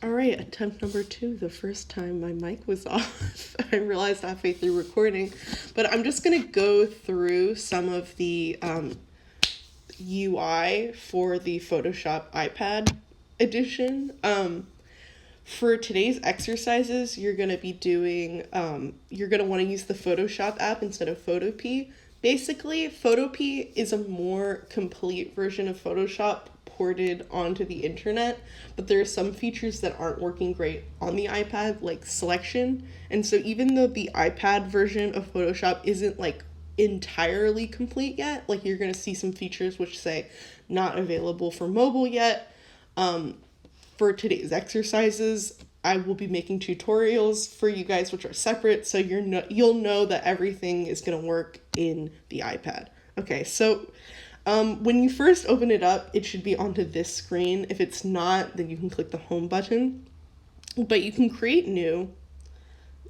All right, attempt number 2. The first time my mic was off, I realized halfway through recording. But I'm just going to go through some of the UI for the Photoshop iPad edition. For today's exercises, you're going to be doing, you're going to want to use the Photoshop app instead of Photopea. Basically, Photopea is a more complete version of Photoshop ported onto the internet, but there are some features that aren't working great on the iPad, like selection. And so even though the iPad version of Photoshop isn't like entirely complete yet, like you're going to see some features which say not available for mobile yet. For today's exercises, I will be making tutorials for you guys which are separate, so you'll know that everything is going to work in the iPad. Okay, so when you first open it up, it should be onto this screen. If it's not, then you can click the home button. But you can create new.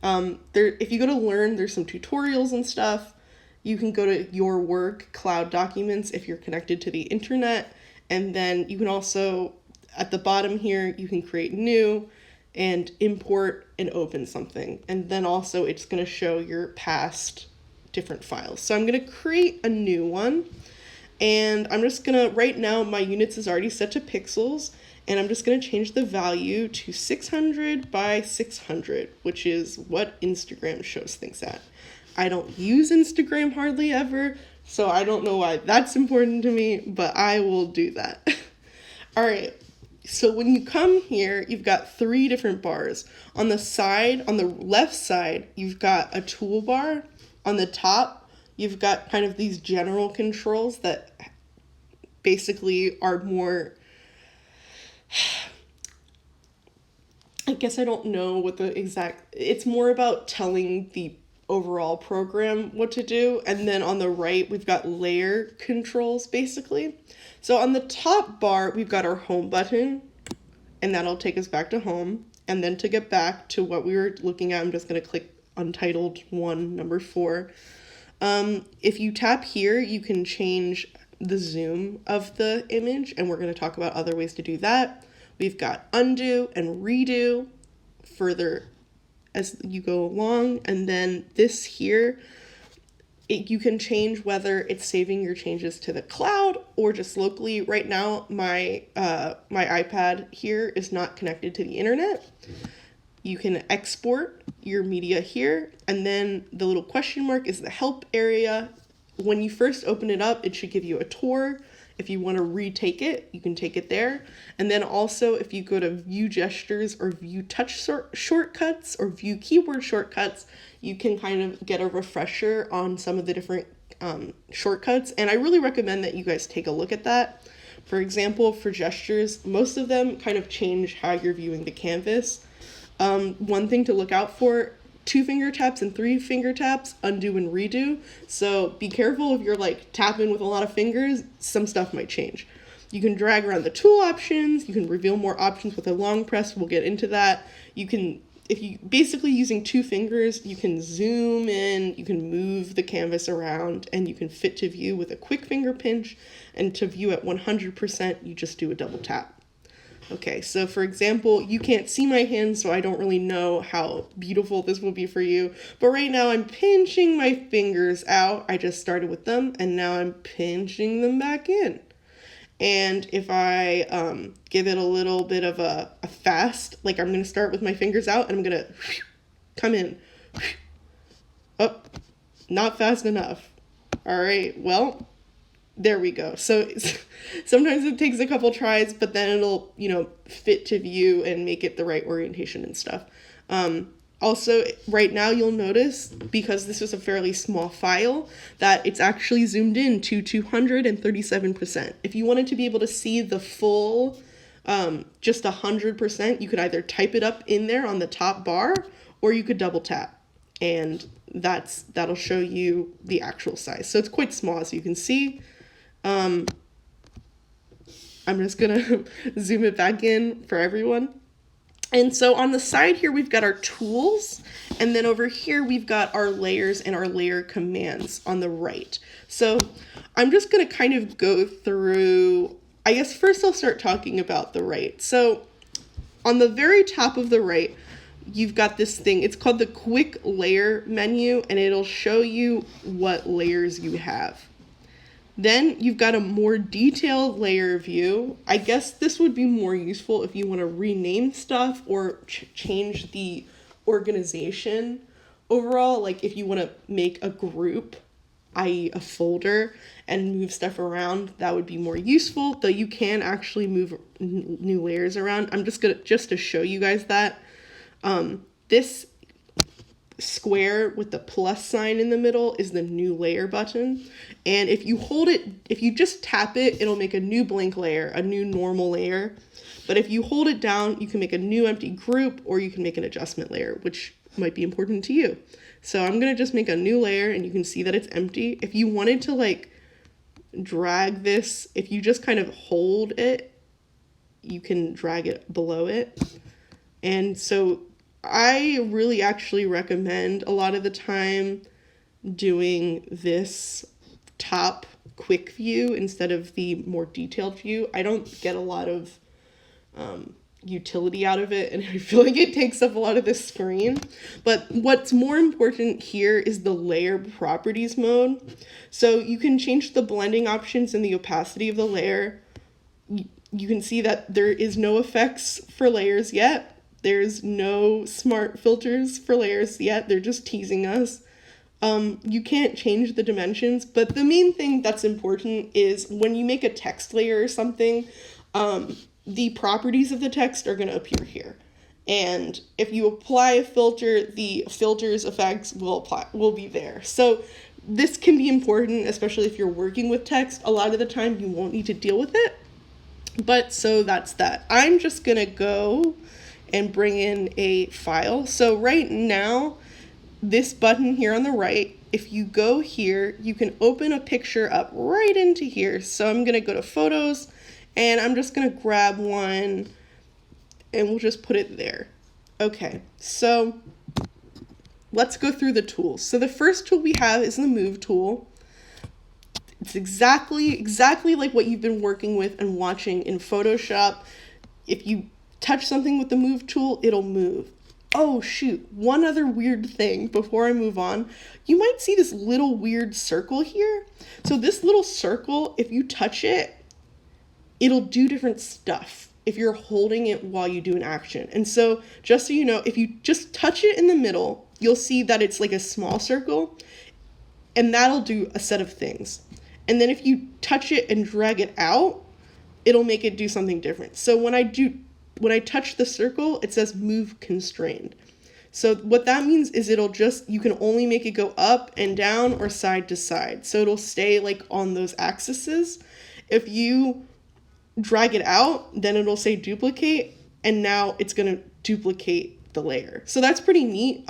If you go to learn, there's some tutorials and stuff. You can go to your work cloud documents if you're connected to the internet. And then you can also, at the bottom here, you can create new and import and open something. And then also it's going to show your past different files. So I'm going to create a new one. And I'm just going to, right now my units is already set to pixels. And I'm just going to change the value to 600 by 600, which is what Instagram shows things at. I don't use Instagram hardly ever, so I don't know why that's important to me, but I will do that. All right, so when you come here, you've got 3 different bars. On the side, on the left side, you've got a toolbar. On the top, you've got kind of these general controls that basically are more, I guess I don't know what the exact, it's more about telling the overall program what to do. And then on the right, we've got layer controls basically. So on the top bar, we've got our home button, and that'll take us back to home. And then to get back to what we were looking at, I'm just going to click Untitled 1, number 4. If you tap here, you can change the zoom of the image, and we're going to talk about other ways to do that. We've got undo and redo further as you go along, and then this here, you can change whether it's saving your changes to the cloud or just locally. Right now, my iPad here is not connected to the internet. You can export your media here, and then the little question mark is the help area. When you first open it up, it should give you a tour. If you want to retake it, you can take it there. And then also, if you go to view gestures or view touch shortcuts or view keyboard shortcuts, you can kind of get a refresher on some of the different shortcuts. And I really recommend that you guys take a look at that. For example, for gestures, most of them kind of change how you're viewing the canvas. One thing to look out for, 2 finger taps and 3 finger taps, undo and redo. So be careful if you're like tapping with a lot of fingers, some stuff might change. You can drag around the tool options. You can reveal more options with a long press. We'll get into that. You can, if you basically using 2 fingers, you can zoom in, you can move the canvas around, and you can fit to view with a quick finger pinch. And to view at 100%, you just do a double tap. Okay, so for example, you can't see my hands, so I don't really know how beautiful this will be for you. But right now I'm pinching my fingers out. I just started with them, and now I'm pinching them back in. And if I give it a little bit of a fast, like I'm going to start with my fingers out, and I'm going to come in. Oh, not fast enough. All right, well, there we go. So sometimes it takes a couple tries, but then it'll, fit to view and make it the right orientation and stuff. Also, right now you'll notice, because this is a fairly small file, that it's actually zoomed in to 237%. If you wanted to be able to see the full, just 100%, you could either type it up in there on the top bar, or you could double tap, and that'll show you the actual size. So it's quite small, as you can see. I'm just gonna zoom it back in for everyone. And so on the side here, we've got our tools, and then over here, we've got our layers and our layer commands on the right. So I'm just gonna kind of go through, I guess first I'll start talking about the right. So on the very top of the right, you've got this thing. It's called the quick layer menu, and it'll show you what layers you have. Then you've got a more detailed layer view. I guess this would be more useful if you want to rename stuff or change the organization overall. Like if you want to make a group, i.e. a folder, and move stuff around, that would be more useful, though you can actually move new layers around. I'm just to show you guys that. This square with the plus sign in the middle is the new layer button. And if you hold it, if you just tap it, it'll make a new blank layer, a new normal layer. But if you hold it down, you can make a new empty group, or you can make an adjustment layer, which might be important to you. So I'm going to just make a new layer, and you can see that it's empty. If you wanted to like drag this, if you just kind of hold it, you can drag it below it. And so I really actually recommend a lot of the time doing this top quick view instead of the more detailed view. I don't get a lot of utility out of it, and I feel like it takes up a lot of the screen. But what's more important here is the layer properties mode. So you can change the blending options and the opacity of the layer. You can see that there is no effects for layers yet. There's no smart filters for layers yet. They're just teasing us. You can't change the dimensions, but the main thing that's important is when you make a text layer or something, the properties of the text are going to appear here. And if you apply a filter, the filter's effects will be there. So this can be important, especially if you're working with text. A lot of the time you won't need to deal with it. But so that's that. I'm just going to go and bring in a file. So right now, this button here on the right, if you go here, you can open a picture up right into here. So I'm going to go to photos, and I'm just going to grab one, and we'll just put it there. Okay, so let's go through the tools. So the first tool we have is the move tool. It's exactly like what you've been working with and watching in Photoshop. If you touch something with the move tool, it'll move. Oh shoot, one other weird thing before I move on. You might see this little weird circle here. So this little circle, if you touch it, it'll do different stuff if you're holding it while you do an action. And so just so you know, if you just touch it in the middle, you'll see that it's like a small circle, and that'll do a set of things. And then if you touch it and drag it out, it'll make it do something different. So when I touch the circle, it says move constrained. So what that means is you can only make it go up and down or side to side. So it'll stay like on those axes. If you drag it out, then it'll say duplicate, and now it's going to duplicate the layer. So that's pretty neat.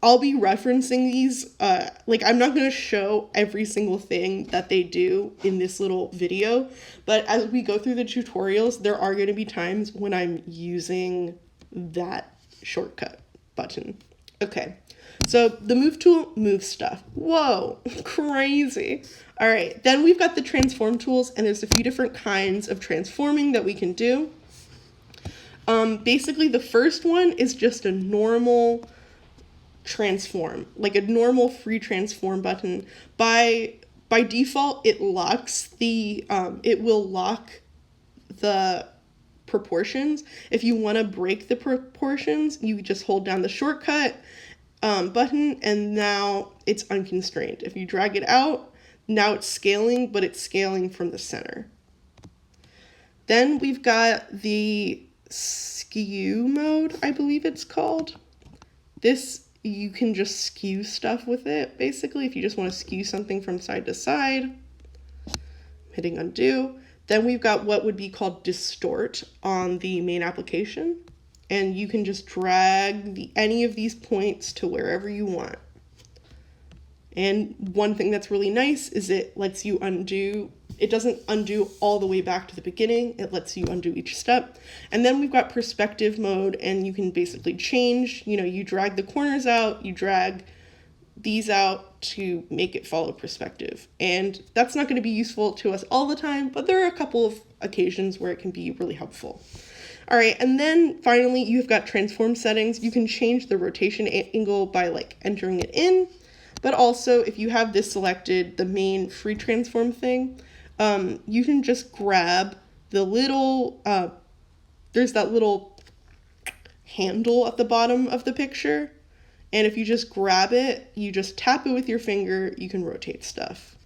I'll be referencing these, I'm not going to show every single thing that they do in this little video, but as we go through the tutorials, there are going to be times when I'm using that shortcut button. Okay, so the move tool moves stuff. Whoa, crazy. All right, then we've got the transform tools, and there's a few different kinds of transforming that we can do. Basically, the first one is just a normal transform, like a normal free transform button. By default, it locks it will lock the proportions. If you want to break the proportions, you just hold down the shortcut button, and now it's unconstrained. If you drag it out, now it's scaling, but it's scaling from the center. Then we've got the skew mode, I believe it's called. This, you can just skew stuff with it, basically, if you just want to skew something from side to side. I'm hitting undo. Then we've got what would be called distort on the main application, and you can just drag any of these points to wherever you want. And one thing that's really nice is it lets you undo. It doesn't undo all the way back to the beginning. It lets you undo each step. And then we've got perspective mode, and you can basically change, you drag the corners out, you drag these out to make it follow perspective. And that's not going to be useful to us all the time, but there are a couple of occasions where it can be really helpful. All right, and then finally you've got transform settings. You can change the rotation angle by like entering it in, but also if you have this selected, the main free transform thing, you can just grab the little, there's that little handle at the bottom of the picture, and if you just grab it, you just tap it with your finger, you can rotate stuff.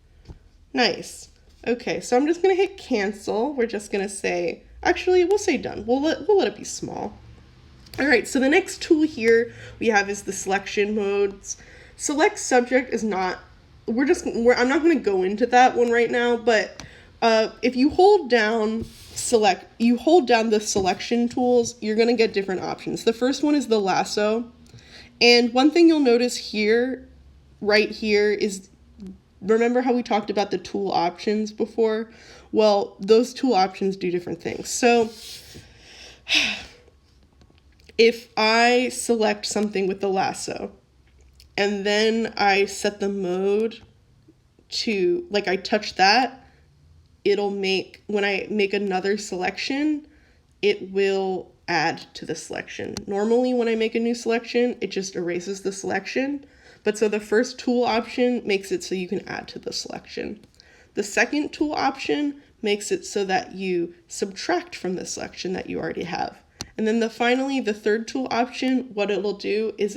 Nice. Okay, so I'm just gonna hit cancel. We're just gonna say, actually, we'll say done. We'll let it be small. All right, so the next tool here we have is the selection modes. Select subject is not, I'm not gonna go into that one right now, but if you hold down the selection tools, you're gonna get different options. The first one is the lasso. And one thing you'll notice here, right here, is remember how we talked about the tool options before? Well, those tool options do different things. So if I select something with the lasso and then I set the mode to, like I touch that, it'll make, when I make another selection, it will add to the selection. Normally when I make a new selection, it just erases the selection. But so the first tool option makes it so you can add to the selection. The second tool option makes it so that you subtract from the selection that you already have. And then finally, the third tool option, what it'll do is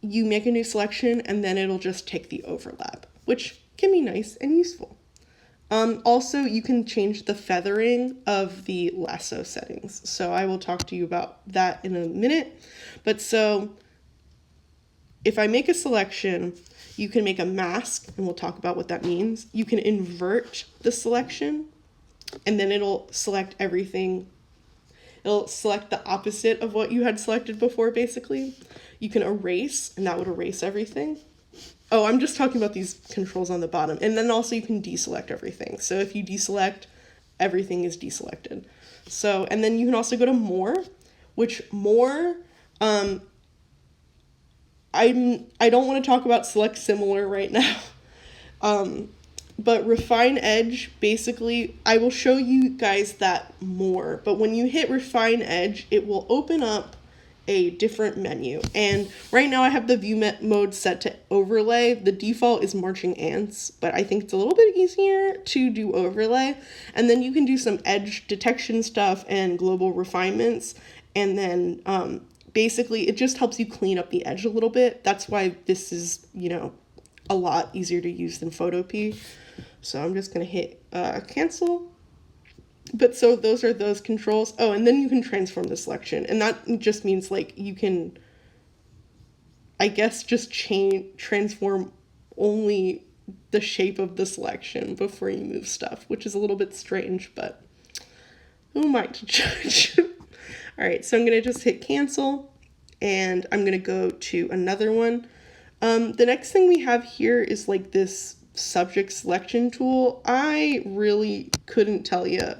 you make a new selection and then it'll just take the overlap, which can be nice and useful. Also, you can change the feathering of the lasso settings. So I will talk to you about that in a minute. But so if I make a selection, you can make a mask, and we'll talk about what that means. You can invert the selection, and then it'll select everything. It'll select the opposite of what you had selected before, basically. You can erase, and that would erase everything. Oh, I'm just talking about these controls on the bottom. And then also you can deselect everything. So if you deselect, everything is deselected. So, and then you can also go to more, which more, I don't want to talk about select similar right now. But refine edge, basically, I will show you guys that more. But when you hit refine edge, it will open up a different menu. And right now I have the view mode set to overlay. The default is marching ants, but I think it's a little bit easier to do overlay. And then you can do some edge detection stuff and global refinements. And then basically it just helps you clean up the edge a little bit. That's why this is, a lot easier to use than Photopea. So I'm just going to hit cancel. But so those are those controls. Oh, and then you can transform the selection. And that just means like you can, I guess, just transform only the shape of the selection before you move stuff, which is a little bit strange, but who am I to judge? All right, so I'm going to just hit cancel and I'm going to go to another one. The next thing we have here is like this subject selection tool. I really couldn't tell you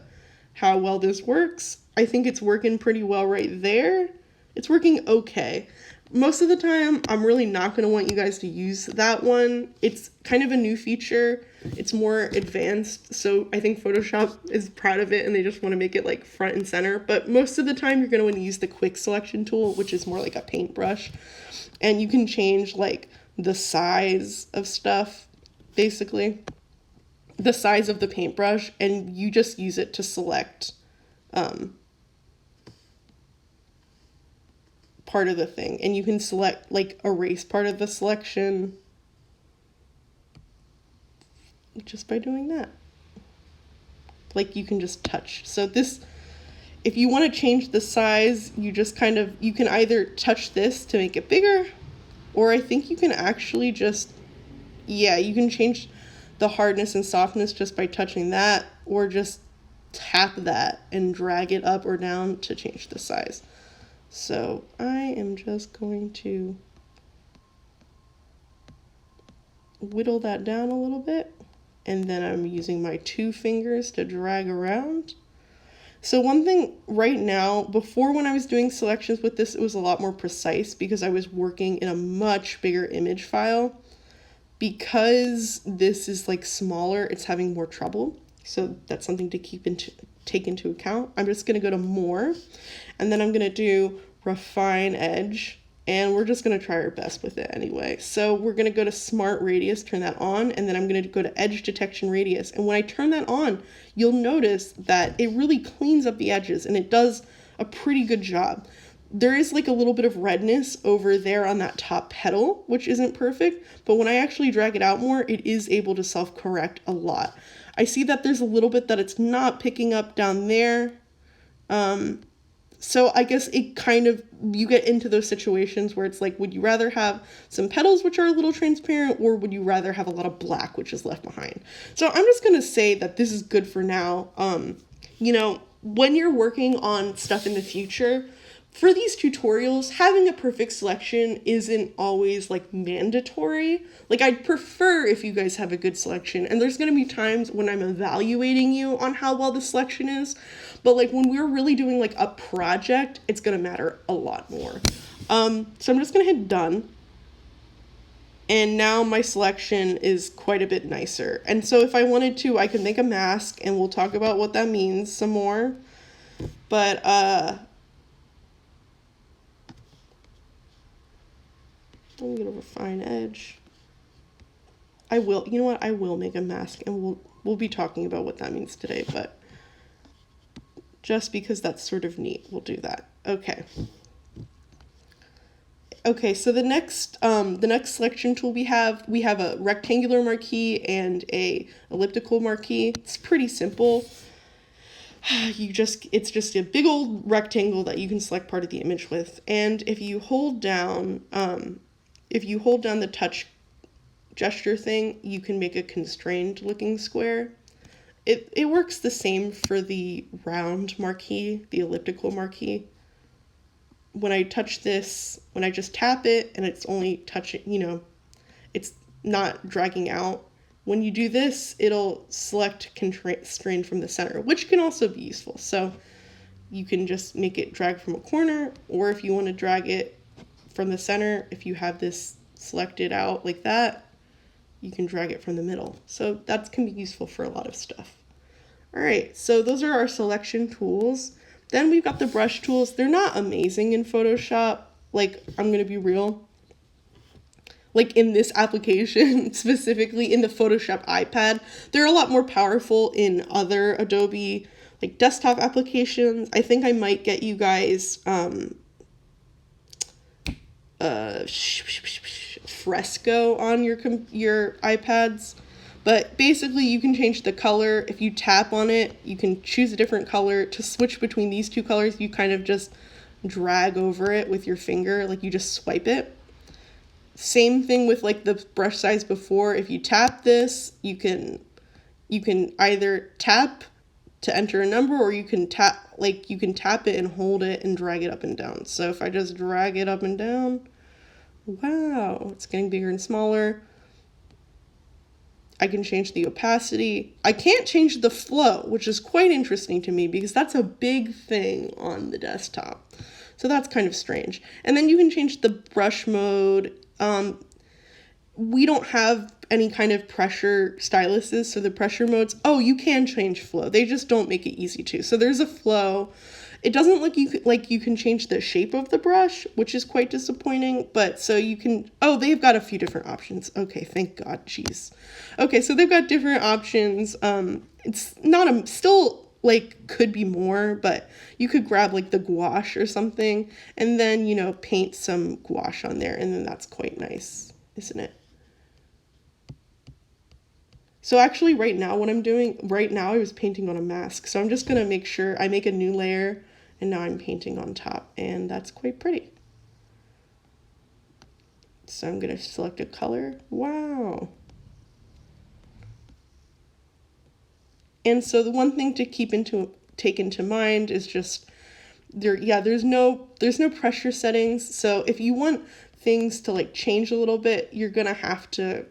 how well this works. I think it's working pretty well right there. It's working okay. Most of the time, I'm really not going to want you guys to use that one. It's kind of a new feature. It's more advanced, so I think Photoshop is proud of it and they just want to make it like front and center. But most of the time, you're going to want to use the quick selection tool, which is more like a paintbrush. And you can change like the size of stuff, basically. The size of the paintbrush, and you just use it to select part of the thing. And you can select, like, erase part of the selection just by doing that. Like, you can just touch. So this, if you want to change the size, you just kind of, you can either touch this to make it bigger, or I think you can actually just, you can change the hardness and softness just by touching that, or just tap that and drag it up or down to change the size. So I am just going to whittle that down a little bit, and then I'm using my 2 fingers to drag around. So one thing right now, before when I was doing selections with this, it was a lot more precise because I was working in a much bigger image file. Because this is like smaller, it's having more trouble. So that's something to keep take into account. I'm just going to go to more, and then I'm going to do refine edge, and we're just going to try our best with it anyway. So we're going to go to smart radius, turn that on, and then I'm going to go to edge detection radius. And when I turn that on, you'll notice that it really cleans up the edges, and it does a pretty good job. There is like a little bit of redness over there on that top petal, which isn't perfect, but when I actually drag it out more, it is able to self-correct a lot. I see that there's a little bit that it's not picking up down there. So I guess it kind of, you get into those situations where it's like, would you rather have some petals which are a little transparent, or would you rather have a lot of black which is left behind? So I'm just going to say that this is good for now. You know, when you're working on stuff in the future, for these tutorials, having a perfect selection isn't always like mandatory. Like, I'd prefer if you guys have a good selection, and there's going to be times when I'm evaluating you on how well the selection is, but like when we're really doing like a project, it's going to matter a lot more. So I'm just going to hit done. And now my selection is quite a bit nicer. And so if I wanted to, I could make a mask, and we'll talk about what that means some more. But I'm gonna refine edge. I will, you know what? I will make a mask, and we'll be talking about what that means today, but just because that's sort of neat, we'll do that. Okay. Okay, so the next selection tool we have a rectangular marquee and a elliptical marquee. It's pretty simple. It's just a big old rectangle that you can select part of the image with, and if you hold down the touch gesture thing, you can make a constrained looking square. It works the same for the round marquee, the elliptical marquee. When I touch this, when I just tap it and it's only touching, you know, it's not dragging out. When you do this, it'll select constrain from the center, which can also be useful. So you can just make it drag from a corner, or if you want to drag it from the center, if you have this selected out like that, you can drag it from the middle. So that can be useful for a lot of stuff. All right, so those are our selection tools. Then we've got the brush tools. They're not amazing in Photoshop. Like, I'm gonna be real. Like in this application, specifically in the Photoshop iPad, they're a lot more powerful in other Adobe like desktop applications. I think I might get you guys Fresco on your iPads, but basically you can change the color. If you tap on it, you can choose a different color. To switch between these two colors, you kind of just drag over it with your finger, like you just swipe it. Same thing with like the brush size before. If you tap this, you can either tap to enter a number, or you can tap it and hold it and drag it up and down. So if I just drag it up and down, wow, it's getting bigger and smaller. I can change the opacity. I can't change the flow, which is quite interesting to me because that's a big thing on the desktop. So that's kind of strange. And then you can change the brush mode. We don't have any kind of pressure styluses, so the pressure modes, you can change flow. They just don't make it easy to. So there's a flow. It doesn't look like you can change the shape of the brush, which is quite disappointing, but so you can, they've got a few different options. Okay, thank God, jeez. Okay, so they've got different options. It's not still like could be more, but you could grab like the gouache or something and then, paint some gouache on there, and then that's quite nice, isn't it? So actually right now I was painting on a mask. So I'm just going to make sure I make a new layer, and now I'm painting on top, and that's quite pretty. So I'm going to select a color. Wow. And so the one thing to take into mind is just there's no pressure settings. So if you want things to like change a little bit, you're going to have to,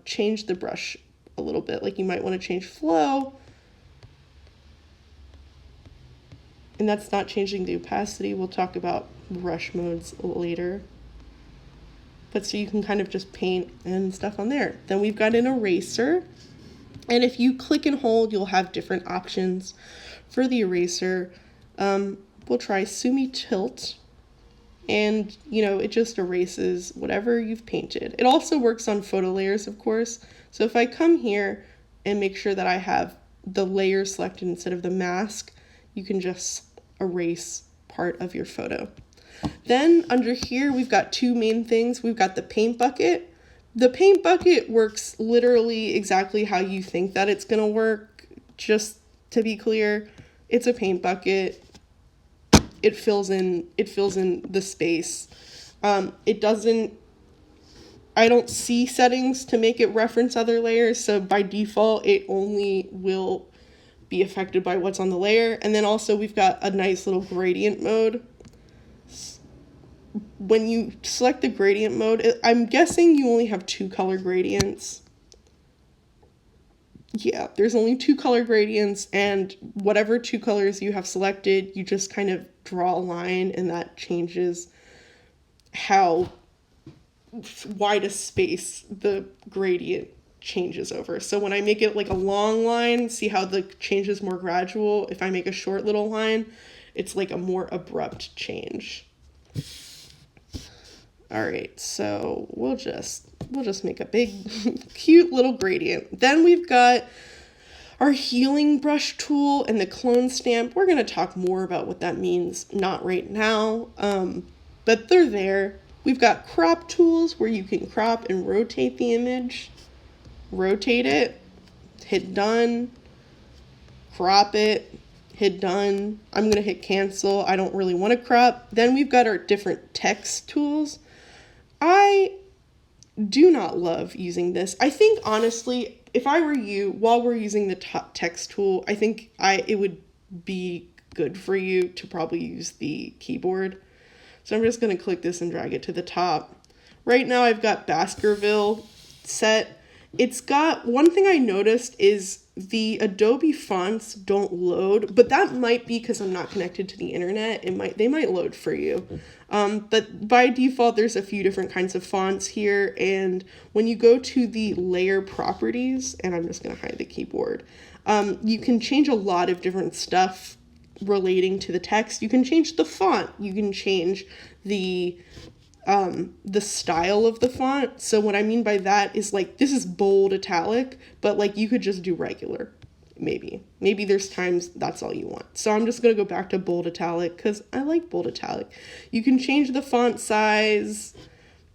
change the brush a little bit. Like you might want to change flow. And that's not changing the opacity. We'll talk about brush modes later. But so you can kind of just paint and stuff on there. Then we've got an eraser. And if you click and hold, you'll have different options for the eraser. We'll try Sumi Tilt, and it just erases whatever you've painted. It also works on photo layers, of course. So if I come here and make sure that I have the layer selected instead of the mask, you can just erase part of your photo. Then under here, we've got two main things. We've got the paint bucket. The paint bucket works literally exactly how you think that it's gonna work. Just to be clear, it's a paint bucket. It fills in the space. I don't see settings to make it reference other layers, so by default, it only will be affected by what's on the layer. And then also we've got a nice little gradient mode. When you select the gradient mode, I'm guessing you only have 2 color gradients. Yeah, there's only 2 color gradients, and whatever 2 colors you have selected, you just kind of draw a line, and that changes how wide a space the gradient changes over. So when I make it like a long line, see how the change is more gradual? If I make a short little line, it's like a more abrupt change. All right, so we'll just make a big, cute little gradient. Then we've got our healing brush tool and the clone stamp. We're gonna talk more about what that means, not right now, but they're there. We've got crop tools where you can crop and rotate the image. Rotate it, hit done, crop it, hit done. I'm gonna hit cancel. I don't really want to crop. Then we've got our different text tools. I do not love using this. I think honestly, if I were you, while we're using the text tool, I think it would be good for you to probably use the keyboard. So I'm just gonna click this and drag it to the top. Right now I've got Baskerville set. It's got, one thing I noticed is the Adobe fonts don't load, but that might be because I'm not connected to the internet. They might load for you. But by default, there's a few different kinds of fonts here. And when you go to the layer properties, and I'm just gonna hide the keyboard, you can change a lot of different stuff relating to the text. You can change the font. You can change the style of the font. So what I mean by that is like, this is bold italic, but like you could just do regular. Maybe there's times that's all you want. So I'm just going to go back to bold italic because I like bold italic. You can change the font size.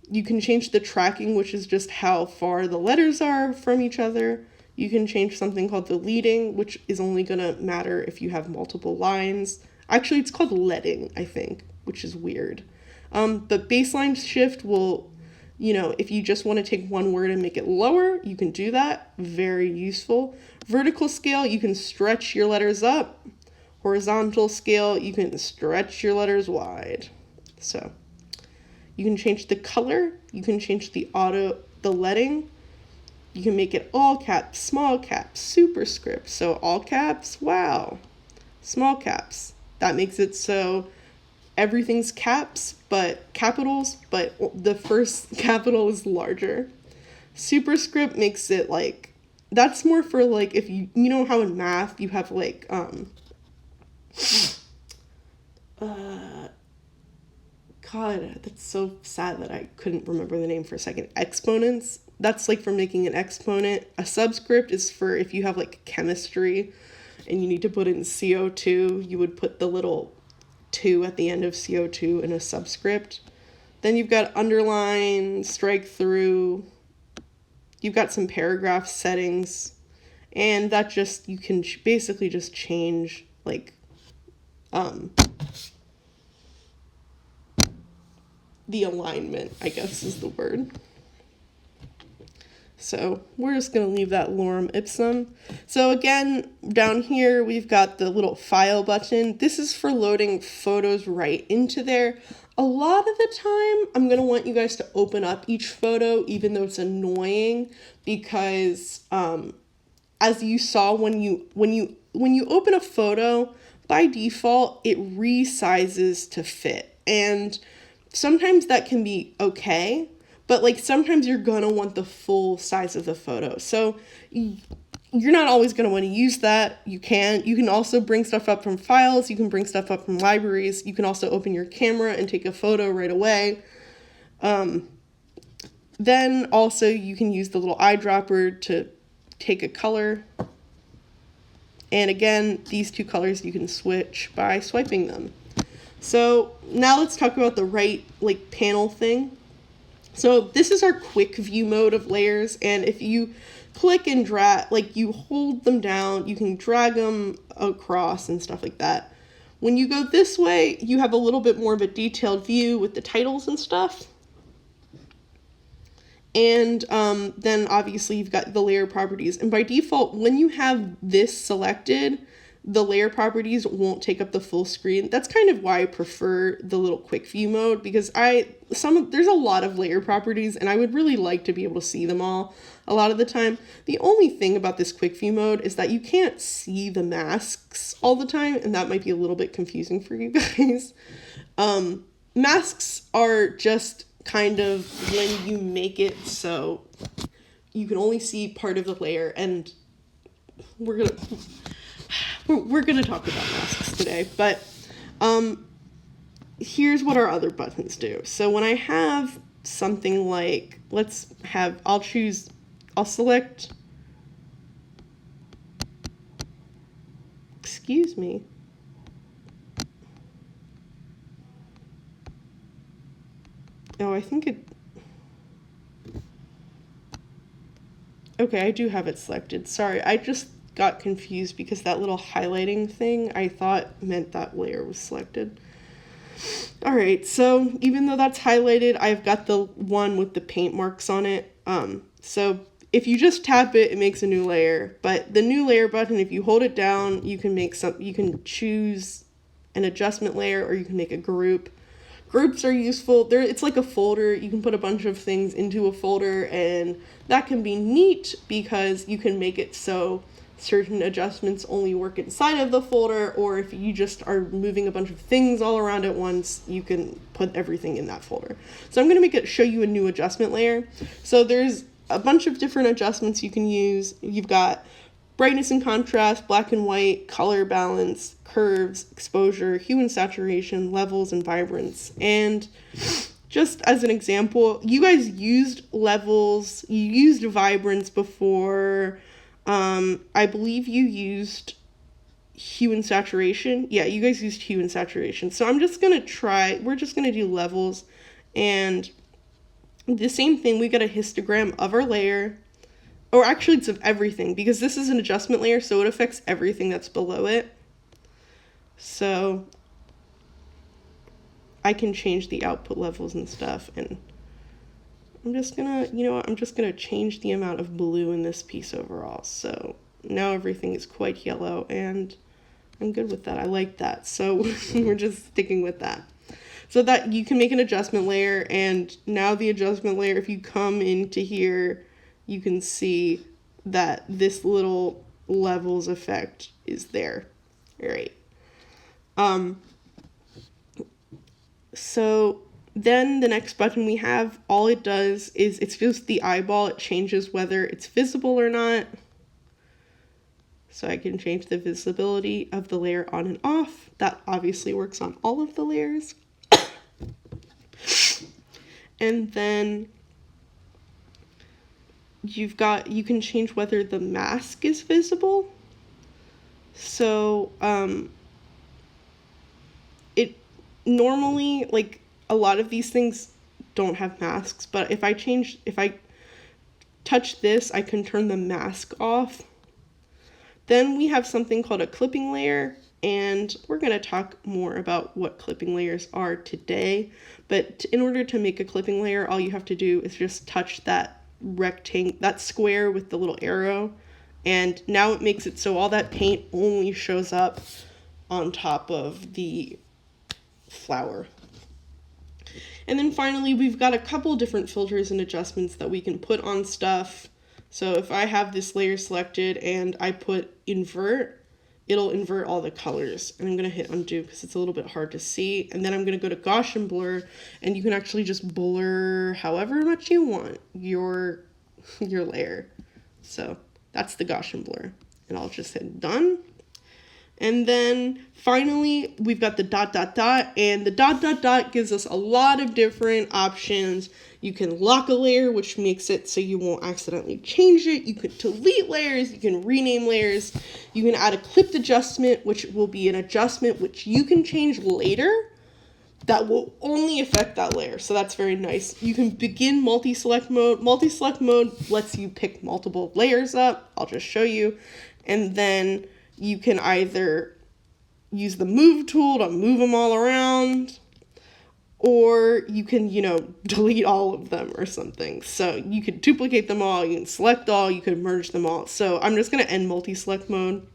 You can change the tracking, which is just how far the letters are from each other. You can change something called the leading, which is only going to matter if you have multiple lines. Actually, it's called leading, I think, which is weird. The baseline shift will, if you just want to take one word and make it lower, you can do that. Very useful. Vertical scale, you can stretch your letters up. Horizontal scale, you can stretch your letters wide. So you can change the color. You can change the leading. You can make it all caps, small caps, superscript. So all caps, wow. Small caps. That makes it so everything's caps, but capitals, but the first capital is larger. Superscript makes it like, that's more for like, if you know how in math you have like, God, that's so sad that I couldn't remember the name for a second. Exponents. That's like for making an exponent. A subscript is for if you have like chemistry and you need to put in CO2, you would put the little 2 at the end of CO2 in a subscript. Then you've got underline, strike through. You've got some paragraph settings, and that just, you can basically just change like the alignment, I guess is the word. So we're just going to leave that lorem ipsum. So again, down here, we've got the little file button. This is for loading photos right into there. A lot of the time, I'm going to want you guys to open up each photo, even though it's annoying, because as you saw, when you open a photo, by default, it resizes to fit. And sometimes that can be okay. But like sometimes you're gonna want the full size of the photo. So you're not always going to want to use that. You can also bring stuff up from files. You can bring stuff up from libraries. You can also open your camera and take a photo right away. Then also you can use the little eyedropper to take a color. And again, these two colors you can switch by swiping them. So now let's talk about the right panel thing. So this is our quick view mode of layers, and if you click and drag, you hold them down, you can drag them across and stuff like that. When you go this way, you have a little bit more of a detailed view with the titles and stuff. And then obviously you've got the layer properties. And by default, when you have this selected, the layer properties won't take up the full screen. That's kind of why I prefer the little quick view mode, because there's a lot of layer properties and I would really like to be able to see them all a lot of the time. The only thing about this quick view mode is that you can't see the masks all the time, and that might be a little bit confusing for you guys. Masks are just kind of when you make it so you can only see part of the layer, and we're gonna talk about masks today, but here's what our other buttons do. So when I have something like, I'll select, excuse me. Oh, I think okay, I do have it selected. Sorry, I just got confused because that little highlighting thing I thought meant that layer was selected. All right, so even though that's highlighted, I've got the one with the paint marks on it. So if you just tap it, it makes a new layer. But the new layer button, if you hold it down, you can choose an adjustment layer, or you can make a group. Groups are useful. It's like a folder. You can put a bunch of things into a folder, and that can be neat because you can make it so certain adjustments only work inside of the folder, or if you just are moving a bunch of things all around at once, you can put everything in that folder. So I'm going to show you a new adjustment layer. So there's a bunch of different adjustments you can use. You've got brightness and contrast, black and white, color balance, curves, exposure, hue and saturation, levels, and vibrance. And just as an example, you guys used levels, you used vibrance before. I believe you used hue and saturation. Yeah, you guys used hue and saturation. So we're just going to do levels, and the same thing, we got a histogram of our layer. Or actually it's of everything, because this is an adjustment layer, so it affects everything that's below it. So I can change the output levels and stuff, and I'm just gonna change the amount of blue in this piece overall. So now everything is quite yellow, and I'm good with that. I like that. So we're just sticking with that. So that you can make an adjustment layer, and now the adjustment layer, if you come into here, you can see that this little levels effect is there. All right. So then the next button we have, all it does is it's just the eyeball. It changes whether it's visible or not. So I can change the visibility of the layer on and off. That obviously works on all of the layers. And then you can change whether the mask is visible. So it normally, a lot of these things don't have masks, but if I touch this, I can turn the mask off. Then we have something called a clipping layer, and we're going to talk more about what clipping layers are today. But in order to make a clipping layer, all you have to do is just touch that that square with the little arrow, and now it makes it so all that paint only shows up on top of the flower. And then finally, we've got a couple different filters and adjustments that we can put on stuff. So if I have this layer selected and I put invert, it'll invert all the colors. And I'm going to hit undo because it's a little bit hard to see. And then I'm going to go to Gaussian blur, and you can actually just blur however much you want your layer. So That's the Gaussian blur. And I'll just hit done. And then finally, we've got the dot, dot, dot, and the dot, dot, dot gives us a lot of different options. You can lock a layer, which makes it so you won't accidentally change it. You can delete layers, you can rename layers. You can add a clipped adjustment, which will be an adjustment which you can change later that will only affect that layer. So that's very nice. You can begin multi-select mode. Multi-select mode lets you pick multiple layers up. I'll just show you. And then you can either use the move tool to move them all around, or you can, delete all of them or something. So you could duplicate them all, you can select all, you could merge them all. So I'm just going to end multi-select mode.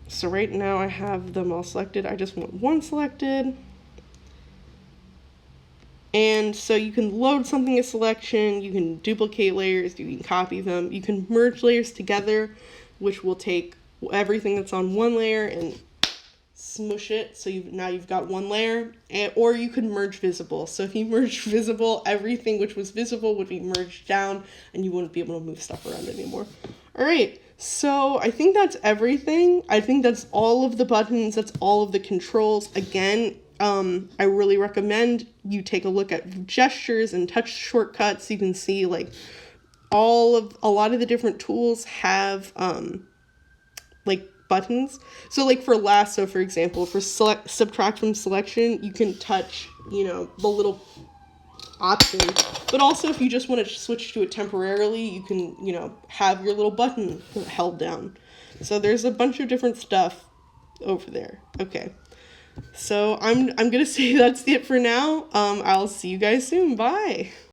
So right now I have them all selected. I just want one selected. And so you can load something as selection, you can duplicate layers, you can copy them, you can merge layers together, which will take everything that's on one layer and smush it, so now you've got one layer. Or you could merge visible. So if you merge visible, everything which was visible would be merged down, and you wouldn't be able to move stuff around anymore. All right, so I think that's everything. I think that's all of the buttons, that's all of the controls. Again, I really recommend you take a look at gestures and touch shortcuts. You can see like a lot of the different tools have like buttons. So like for lasso, for example, for subtract from selection, you can touch, the little option. But also if you just want to switch to it temporarily, you can, have your little button held down. So there's a bunch of different stuff over there. Okay. So I'm gonna say that's it for now. I'll see you guys soon. Bye.